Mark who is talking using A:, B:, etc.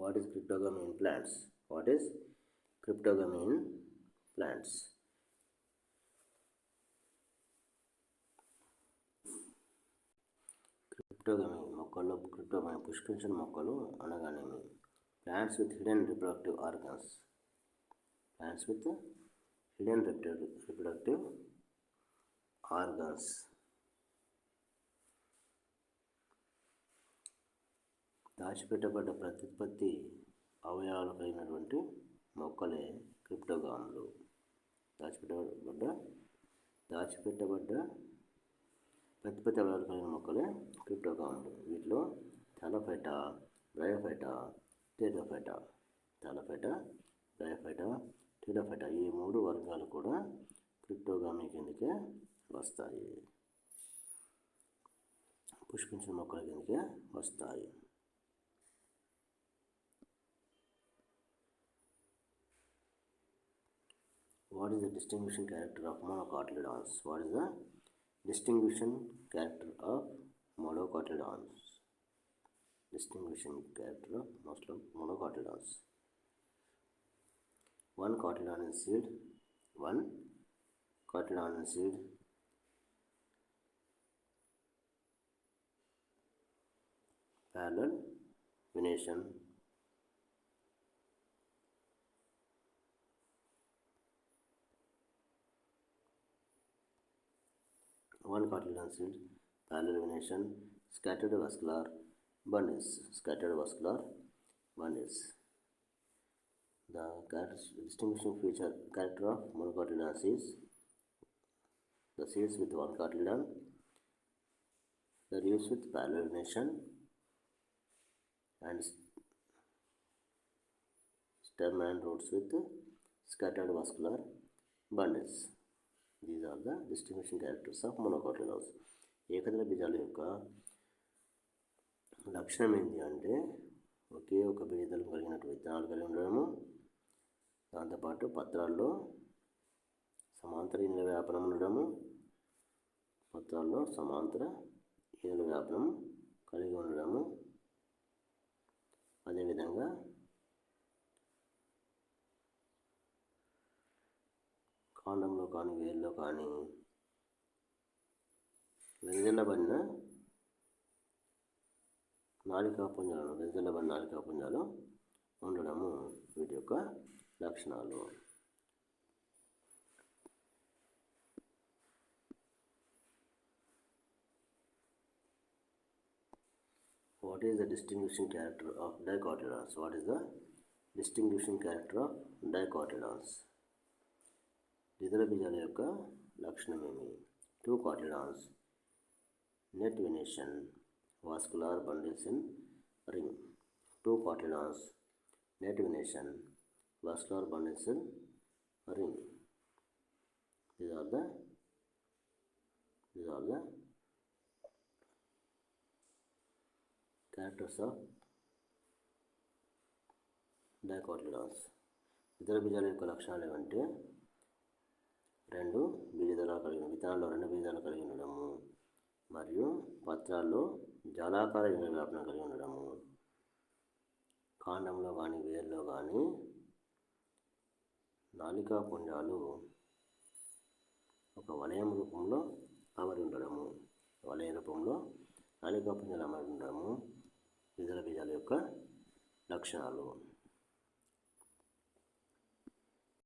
A: What is cryptogamy in plants? What is cryptogamy in plants? క్రిప్టోగమీ మొక్కల్లో క్రిప్టోగమీ పుష్పించిన మొక్కలు అనగానేమి? Plants with hidden reproductive organs. Plants with hidden reproductive organs. దాచిపెట్టబడ్డ ప్రత్యుత్పత్తి అవయవాలు కలిగినటువంటి మొక్కలే క్రిప్టోగాములు. దాచిపెట్టబడ్డ ప్రత్యుత్పత్తి అవయవాలు కలిగిన మొక్కలే క్రిప్టోగాములు. వీటిలో థాలఫైటా, బ్రయోఫైటా, టెరిడోఫైటా ఈ 3 వర్గాలు కూడా క్రిప్టోగామీ కిందకే వస్తాయి. పుష్పించిన మొక్కల కిందకే వస్తాయి. What is the distinguishing character of monocotyledons? What is the distinguishing character of monocotyledons? Distinguishing character of monocotyledons. One cotyledon in seed. Parallel venation. One cotyledon seed, parallel venation, scattered vascular bundles. The distinguishing character of monocotyledons is the seeds with one cotyledon, the leaves with parallel venation, and stem and roots with scattered vascular bundles. These are the distinguishing characters of monocotyledons. ఏకదళ బీజాల యొక్క లక్షణం ఏంటి అంటే ఒకే ఒక బీజదళం కలిగినటువంటి విత్తనాలు కలిగి ఉండడము, దాంతోపాటు పత్రాల్లో సమాంతర ఈనెల వ్యాపనం ఉండడము, కలిగి ఉండడము, అదేవిధంగా కాండంలో కానీ వేర్లో కానీ వెదజల్లబడిన నాళికాపుంజాలు ఉండడము వీటి యొక్క లక్షణాలు. What is the distinguishing character of dicotyledons? What is the distinguishing character of dicotyledons? ద్విదళ బీజాల యొక్క లక్షణమేమి? 2 cotyledons, net venation, vascular bundles in ring. 2 cotyledons, net venation, vascular bundles in ring. These are the characters of dicotyledons. ద్విదళ బీజాల యొక్క లక్షణాలు ఏమంటే 2 బీజదళాలు కలిగిన విత్తనాల్లో 2 బీజాలు కలిగి ఉండడము, మరియు పత్రాల్లో జాలాకార ఈనెల వ్యాపనం కలిగి ఉండడము, కాండంలో కానీ వేర్లో కానీ నాళికాపుంజాలు ఒక వలయం రూపంలో అమరి ఉండడము, నాళికాపుంజాలు అమరి ఉండడము ద్విదళ బీజాల యొక్క లక్షణాలు.